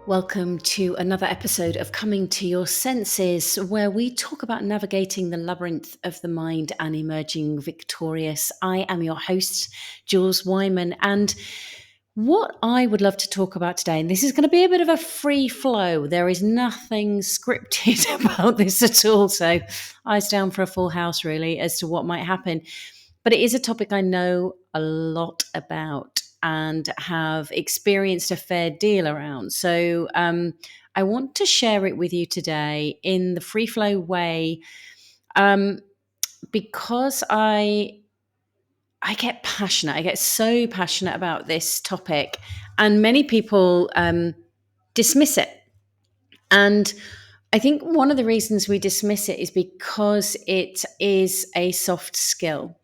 Welcome to another episode of Coming to Your Senses, where we talk about navigating the labyrinth of the mind and emerging victorious. I am your host, Jules Wyman, and what I would love to talk about today, and this is going to be a bit of a free flow. There is nothing scripted about this at all, so eyes down for a full house, really, as to what might happen. But it is a topic I know a lot about and have experienced a fair deal around. So I want to share it with you today in the free flow way um, because I get passionate. I get so passionate about this topic, and many people dismiss it. And I think one of the reasons we dismiss it is because it is a soft skill.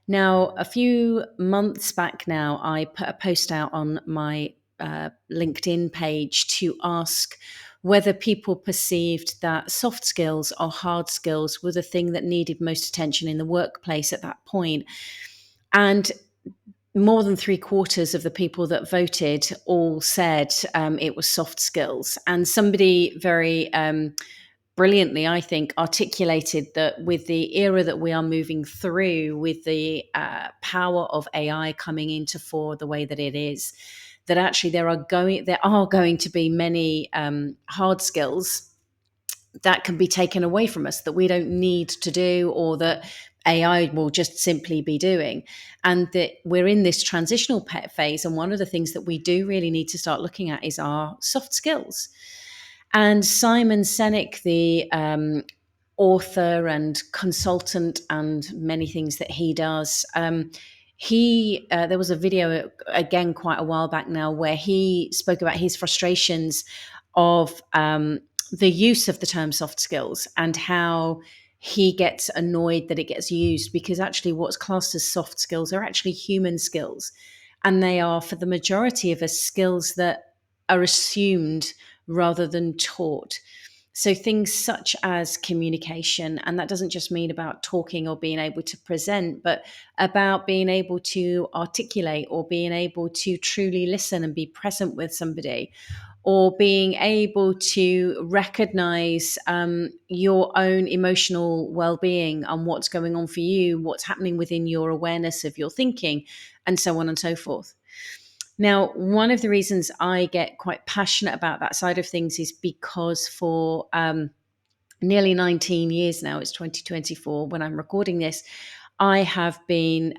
Now, a few months back now, I put a post out on my LinkedIn page to ask whether people perceived that soft skills or hard skills were the thing that needed most attention in the workplace at that point. And more than 3/4 of the people that voted all said it was soft skills. And somebody very brilliantly, I think, articulated that with the era that we are moving through, with the power of AI coming into fore the way that it is, that actually there are going to be many hard skills that can be taken away from us that we don't need to do, or that AI will just simply be doing. And that we're in this transitional phase. And one of the things that we do really need to start looking at is our soft skills. And Simon Sinek, the author and consultant, and many things that he does, there was a video again quite a while back now where he spoke about his frustrations of the use of the term soft skills and how he gets annoyed that it gets used, because actually what's classed as soft skills are actually human skills. And they are, for the majority of us, skills that are assumed rather than taught. So things such as communication, and that doesn't just mean about talking or being able to present, but about being able to articulate or being able to truly listen and be present with somebody, or being able to recognize your own emotional well-being and what's going on for you, what's happening within your awareness of your thinking, and so on and so forth. Now, one of the reasons I get quite passionate about that side of things is because for nearly 19 years now, it's 2024 when I'm recording this, I have been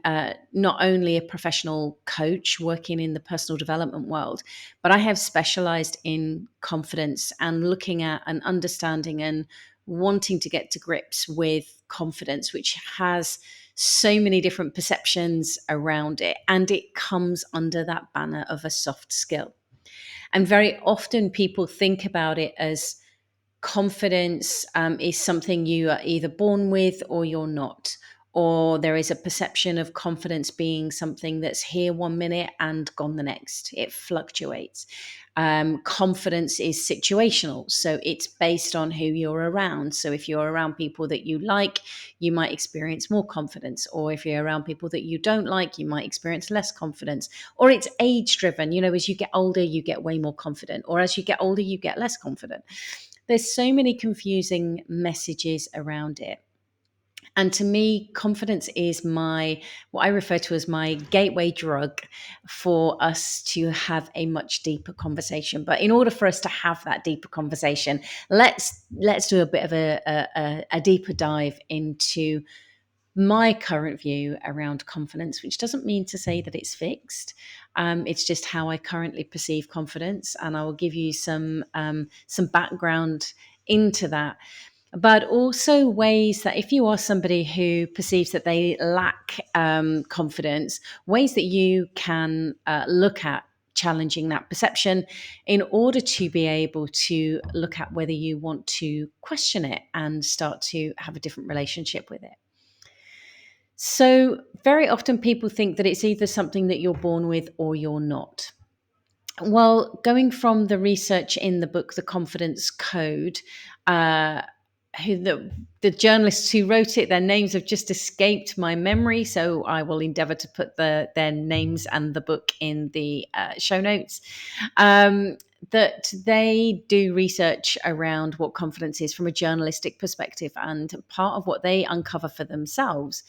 not only a professional coach working in the personal development world, but I have specialized in confidence and looking at and understanding and wanting to get to grips with confidence, which has so many different perceptions around it. And it comes under that banner of a soft skill. And very often people think about it as confidence is something you are either born with or you're not. Or there is a perception of confidence being something that's here one minute and gone the next. It fluctuates. Confidence is situational. So it's based on who you're around. So if you're around people that you like, you might experience more confidence. Or if you're around people that you don't like, you might experience less confidence. Or it's age driven. You know, as you get older, you get way more confident. Or as you get older, you get less confident. There's so many confusing messages around it. And to me, confidence is what I refer to as my gateway drug for us to have a much deeper conversation. But in order for us to have that deeper conversation, let's do a bit of a deeper dive into my current view around confidence, which doesn't mean to say that it's fixed. It's just how I currently perceive confidence, and I will give you some background into that. But also ways that if you are somebody who perceives that they lack confidence, ways that you can look at challenging that perception in order to be able to look at whether you want to question it and start to have a different relationship with it. So, very often people think that it's either something that you're born with or you're not. Well, going from the research in the book, The Confidence Code, uh, the journalists who wrote it, their names have just escaped my memory, so I will endeavour to put their names and the book in the show notes. that they do research around what confidence is from a journalistic perspective. And part of what they uncover for themselves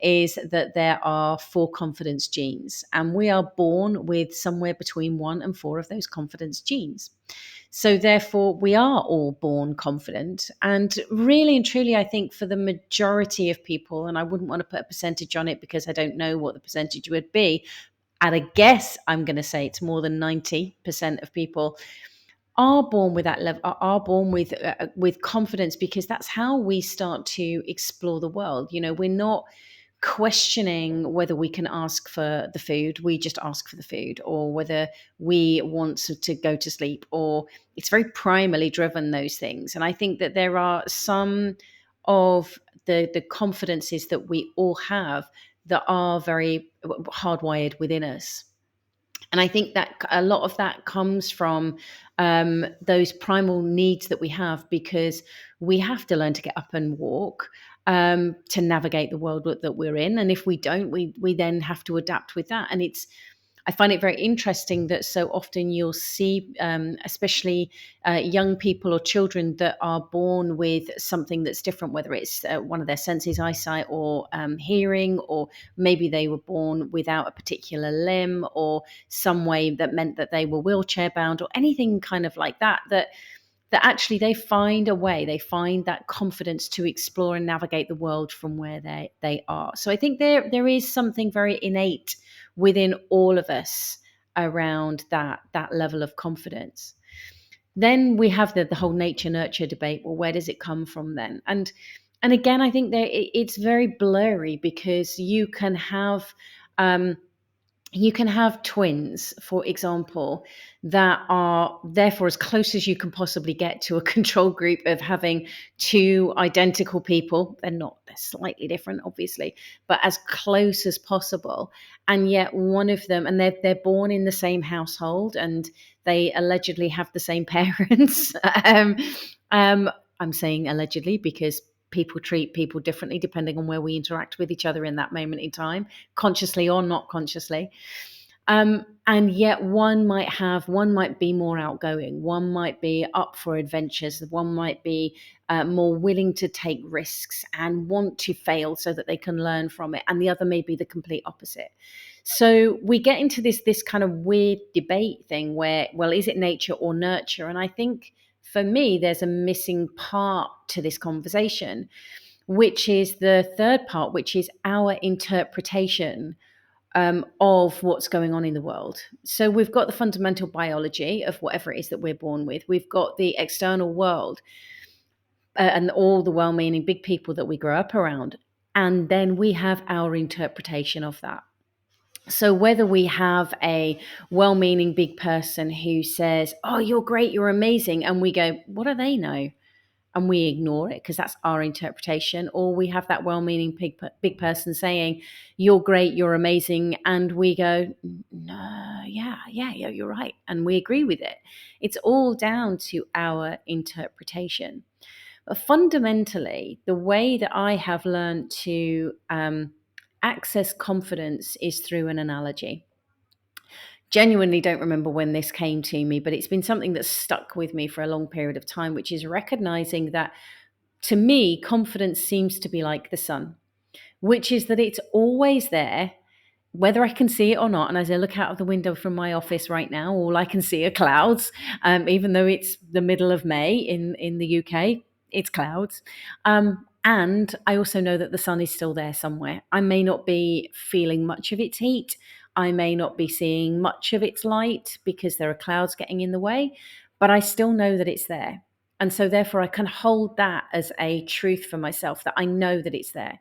is that there are four confidence genes, and we are born with somewhere between one and four of those confidence genes. So, therefore, we are all born confident. And really and truly, I think for the majority of people, and I wouldn't want to put a percentage on it because I don't know what the percentage would be. At a guess, I'm going to say it's more than 90% of people are born with that level, are born with confidence, because that's how we start to explore the world. We're not questioning whether we can ask for the food, we just ask for the food, or whether we want to go to sleep, or it's very primarily driven, those things. And I think that there are some of the confidences that we all have that are very hardwired within us. And I think that a lot of that comes from those primal needs that we have, because we have to learn to get up and walk, to navigate the world that we're in. And if we don't, we then have to adapt with that. And I find it very interesting that so often you'll see, especially young people or children that are born with something that's different, whether it's one of their senses, eyesight, or hearing, or maybe they were born without a particular limb, or some way that meant that they were wheelchair bound, or anything kind of like that. That actually they find a way, they find that confidence to explore and navigate the world from where they are. So I think there is something very innate within all of us around that level of confidence. Then we have the whole nature nurture debate. Well, where does it come from then? And again, I think it's very blurry, because um, you can have twins, for example, that are therefore as close as you can possibly get to a control group of having two identical people. They're slightly different, obviously, but as close as possible. And yet one of them, and they're born in the same household, and they allegedly have the same parents. Um, I'm saying allegedly because people treat people differently depending on where we interact with each other in that moment in time, consciously or not consciously. And yet one might be more outgoing, one might be up for adventures, one might be more willing to take risks and want to fail so that they can learn from it, and the other may be the complete opposite. So we get into this kind of weird debate thing where, well, is it nature or nurture? And I think for me, there's a missing part to this conversation, which is the third part, which is our interpretation of what's going on in the world. So we've got the fundamental biology of whatever it is that we're born with. We've got the external world, and all the well-meaning big people that we grow up around. And then we have our interpretation of that. So whether we have a well-meaning big person who says, "Oh, you're great, you're amazing," and we go, "What do they know?" and we ignore it because that's our interpretation, or we have that well-meaning big person saying, "You're great, you're amazing," and we go, "No, yeah, you're right," and we agree with it. It's all down to our interpretation. But fundamentally, the way that I have learned to access confidence is through an analogy. Genuinely don't remember when this came to me, but it's been something that's stuck with me for a long period of time, which is recognizing that, to me, confidence seems to be like the sun, which is that it's always there, whether I can see it or not. And as I look out of the window from my office right now, all I can see are clouds, even though it's the middle of May in the UK, it's clouds. And I also know that the sun is still there somewhere. I may not be feeling much of its heat. I may not be seeing much of its light because there are clouds getting in the way, but I still know that it's there. And so therefore I can hold that as a truth for myself, that I know that it's there.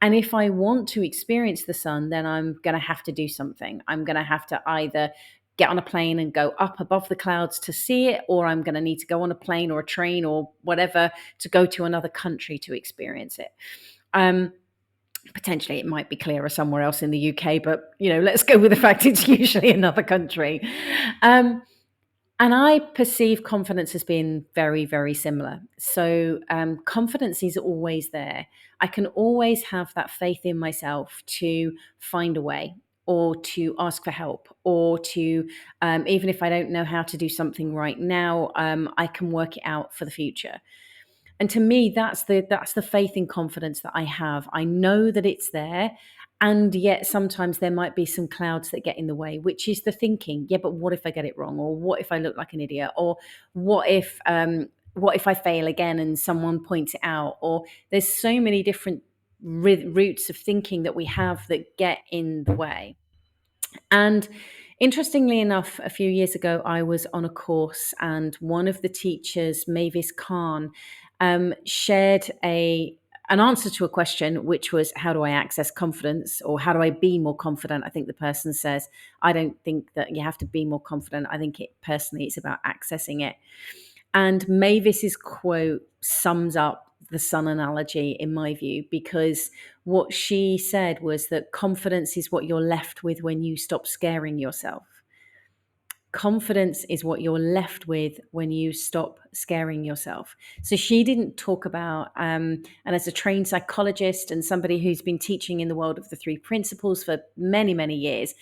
And if I want to experience the sun, then I'm going to have to do something. I'm going to have to either get on a plane and go up above the clouds to see it, or I'm going to need to go on a plane or a train or whatever to go to another country to experience it. Potentially it might be clearer somewhere else in the UK, but let's go with the fact it's usually another country. And I perceive confidence as being very, very similar. So confidence is always there. I can always have that faith in myself to find a way. or to ask for help, or to, even if I don't know how to do something right now, I can work it out for the future. And to me, that's the faith and confidence that I have. I know that it's there. And yet sometimes there might be some clouds that get in the way, which is the thinking, yeah, but what if I get it wrong? Or what if I look like an idiot? Or what if I fail again and someone points it out? Or there's so many different routes of thinking that we have that get in the way. And interestingly enough, a few years ago, I was on a course, and one of the teachers, Mavis Khan, shared an answer to a question, which was, how do I access confidence, or how do I be more confident? I think the person says, I don't think that you have to be more confident. I think it personally, it's about accessing it. And Mavis's quote sums up the sun analogy in my view, because what she said was that confidence is what you're left with when you stop scaring yourself. Confidence is what you're left with when you stop scaring yourself. So she didn't talk about, and as a trained psychologist and somebody who's been teaching in the world of the three principles for many, many years,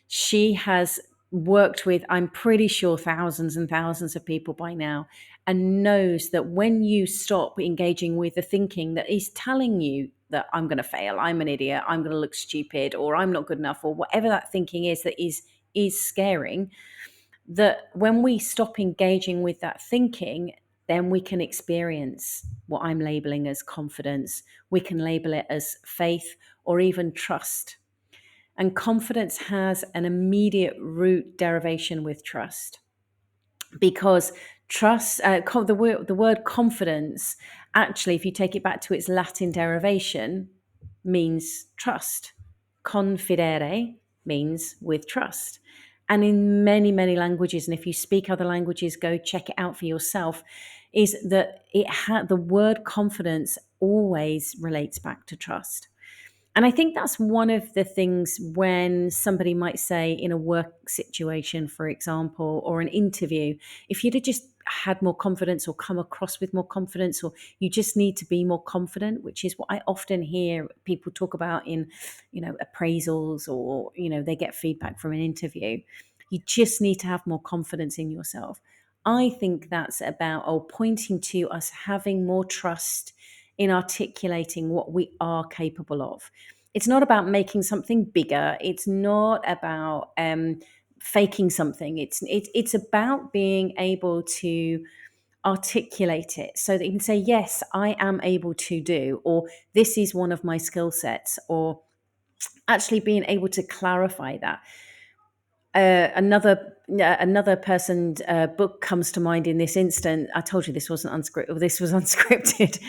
she has worked with, I'm pretty sure, thousands and thousands of people by now, and knows that when you stop engaging with the thinking that is telling you that I'm going to fail, I'm an idiot, I'm going to look stupid, or I'm not good enough, or whatever that thinking is that is scaring, that when we stop engaging with that thinking, then we can experience what I'm labeling as confidence. We can label it as faith or even trust. And confidence has an immediate root derivation with trust, because trust, the word confidence, actually, if you take it back to its Latin derivation, means trust. Confidere means with trust. And in many, many languages, and if you speak other languages, go check it out for yourself, is that the word confidence always relates back to trust. And I think that's one of the things when somebody might say in a work situation, for example, or an interview, if you'd have just had more confidence or come across with more confidence, or you just need to be more confident, which is what I often hear people talk about in, appraisals, or, they get feedback from an interview. You just need to have more confidence in yourself. I think that's about, pointing to us having more trust in articulating what we are capable of. It's not about making something bigger. It's not about faking something. It's about being able to articulate it so that you can say, yes, I am able to do, or this is one of my skill sets, or actually being able to clarify that. Another person's book comes to mind in this instant. I told you this wasn't unscripted, or this was unscripted.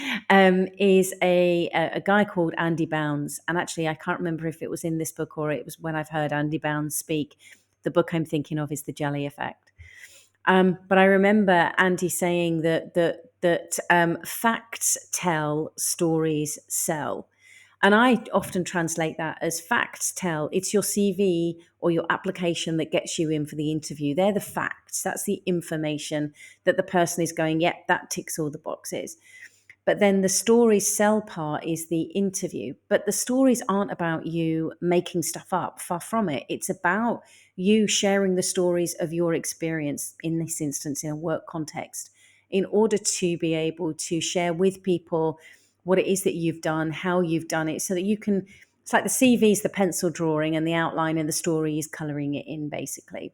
Is a guy called Andy Bounds, and actually I can't remember if it was in this book or it was when I've heard Andy Bounds speak. The book I'm thinking of is The Jelly Effect. But I remember Andy saying that facts tell, stories sell. And I often translate that as facts tell. It's your CV or your application that gets you in for the interview. They're the facts. That's the information that the person is going, yep, that ticks all the boxes. But then the stories sell part is the interview. But the stories aren't about you making stuff up. Far from it. It's about you sharing the stories of your experience, in this instance, in a work context, in order to be able to share with people what it is that you've done, how you've done it, so that you can, it's like the CV is the pencil drawing and the outline, and the story is colouring it in, basically.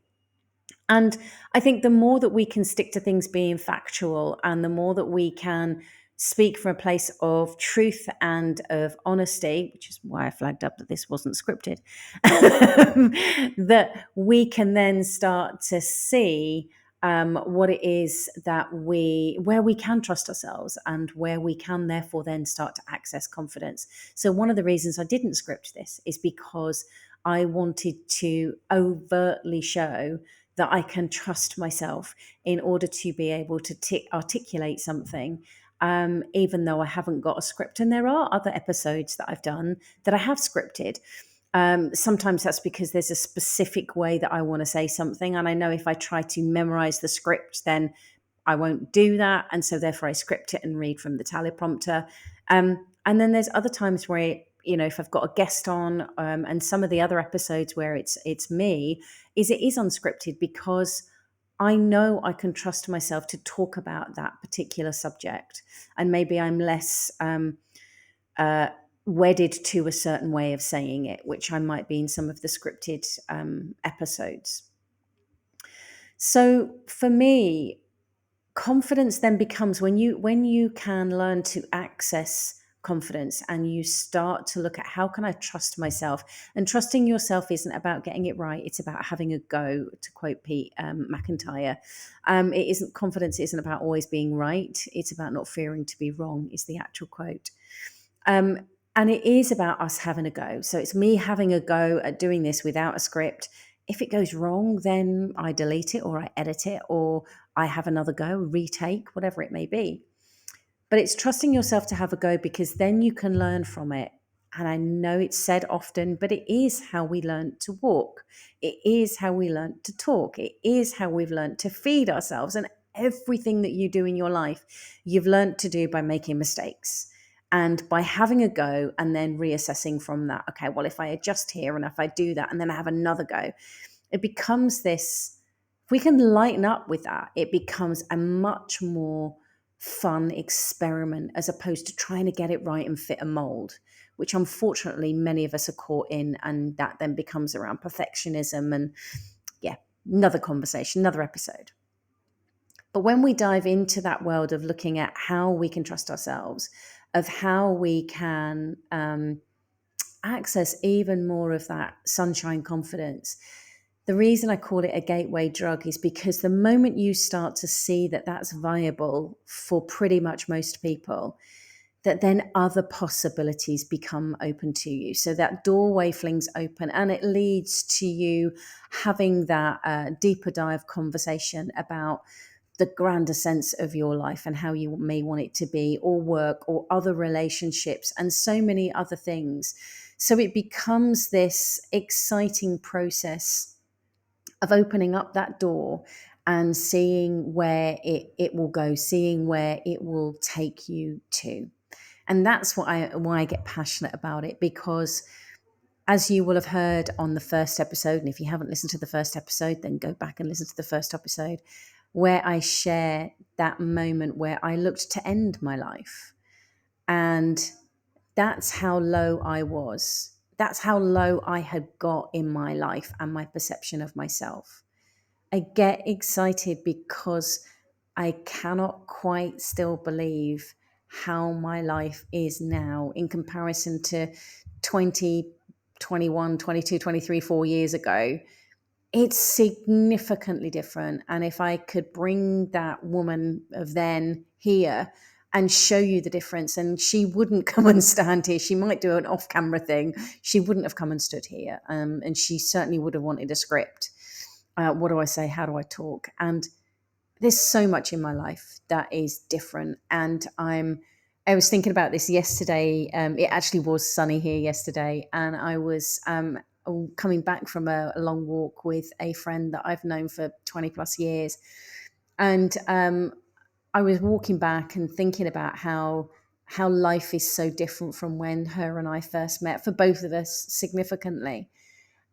And I think the more that we can stick to things being factual, and the more that we can speak from a place of truth and of honesty, which is why I flagged up that this wasn't scripted, that we can then start to see what it is that where we can trust ourselves, and where we can therefore then start to access confidence. So one of the reasons I didn't script this is because I wanted to overtly show that I can trust myself in order to be able to articulate something, even though I haven't got a script. And there are other episodes that I've done that I have scripted. Sometimes that's because there's a specific way that I want to say something. And I know if I try to memorize the script, then I won't do that. And so therefore I script it and read from the teleprompter. And then there's other times where if I've got a guest on, and some of the other episodes where it's me, is it is unscripted because I know I can trust myself to talk about that particular subject, and maybe I'm less uh, wedded to a certain way of saying it, which I might be in some of the scripted episodes. So for me, confidence then becomes when you can learn to access confidence and you start to look at how can I trust myself. And trusting yourself isn't about getting it right, it's about having a go, to quote Pete McIntyre. It isn't confidence isn't about always being right, it's about not fearing to be wrong, is the actual quote. um, and it is about us having a go. So it's me having a go at doing this without a script. If it goes wrong, then I delete it or I edit it or I have another go, retake, whatever it may be. But it's trusting yourself to have a go, because then you can learn from it. And I know it's said often, but it is how we learn to walk. It is how we learn to talk. It is how we've learned to feed ourselves. And everything that you do in your life, you've learned to do by making mistakes and by having a go and then reassessing from that. Okay, well, if I adjust here and if I do that and then I have another go, it becomes this, if we can lighten up with that, it becomes a much more fun experiment as opposed to trying to get it right and fit a mold, which unfortunately many of us are caught in. And that then becomes around perfectionism. And yeah, another conversation, another episode. But when we dive into that world of looking at how we can trust ourselves, of how we can access even more of that sunshine confidence, the reason I call it a gateway drug is because the moment you start to see that that's viable for pretty much most people, that then other possibilities become open to you. So that doorway flings open and it leads to you having that deeper dive conversation about the grander sense of your life and how you may want it to be, or work, or other relationships, and so many other things. So it becomes this exciting process of opening up that door and seeing where it will go, seeing where it will take you to. And that's why I get passionate about it, because as you will have heard on the first episode, and if you haven't listened to the first episode, then go back and listen to the first episode, where I share that moment where I looked to end my life. And that's how low I was. That's how low I had got in my life and my perception of myself. I get excited because I cannot quite still believe how my life is now in comparison to 20, 21, 22, 23, 4 years ago. It's significantly different. And if I could bring that woman of then here and show you the difference, and she wouldn't come and stand here, she might do an off camera thing, she wouldn't have come and stood here. And she certainly would have wanted a script. What do I say? How do I talk? And there's so much in my life that is different. And I was thinking about this yesterday. It actually was sunny here yesterday, and I was coming back from a long walk with a friend that I've known for 20 plus years. And I was walking back and thinking about how life is so different from when her and I first met, for both of us significantly.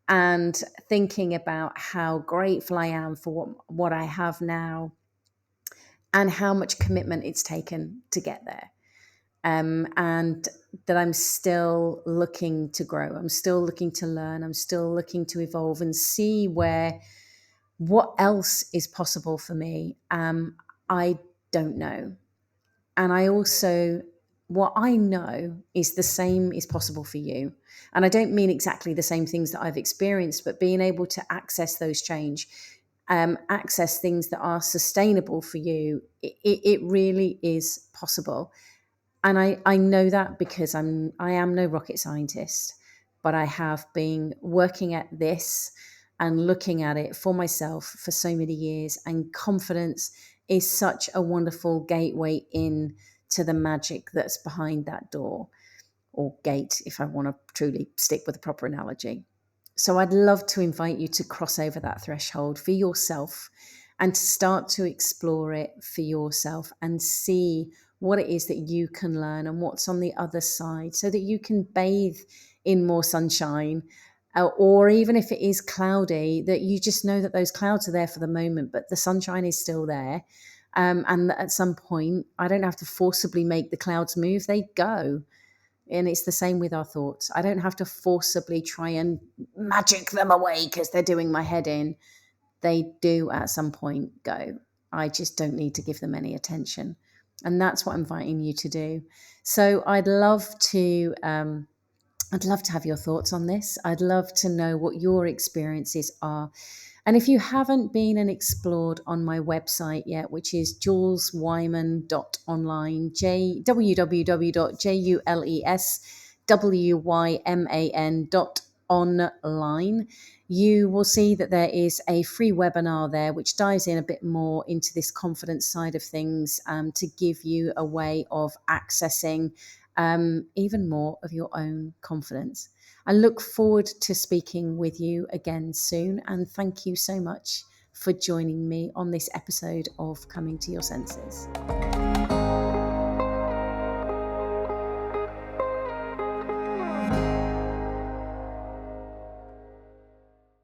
And thinking about how grateful I am for what I have now and how much commitment it's taken to get there. And that I'm still looking to grow. I'm still looking to learn. I'm still looking to evolve and see what else is possible for me. I don't know. And I also, what I know is the same is possible for you. And I don't mean exactly the same things that I've experienced, but being able to access those change, access things that are sustainable for you, it really is possible. And I know that because I am no rocket scientist, but I have been working at this and looking at it for myself for so many years. And confidence is such a wonderful gateway in to the magic that's behind that door, or gate, if I want to truly stick with the proper analogy. So I'd love to invite you to cross over that threshold for yourself and to start to explore it for yourself and see what it is that you can learn and what's on the other side, so that you can bathe in more sunshine. Or even if it is cloudy, that you just know that those clouds are there for the moment, but the sunshine is still there. And at some point, I don't have to forcibly make the clouds move, they go. And it's the same with our thoughts. I don't have to forcibly try and magic them away because they're doing my head in. They do at some point go. I just don't need to give them any attention. And that's what I'm inviting you to do. So I'd love to have your thoughts on this. I'd love to know what your experiences are. And if you haven't been and explored on my website yet, which is juleswyman.online, www.juleswyman.online, you will see that there is a free webinar there which dives in a bit more into this confidence side of things, to give you a way of accessing even more of your own confidence. I look forward to speaking with you again soon, and thank you so much for joining me on this episode of Coming to Your Senses.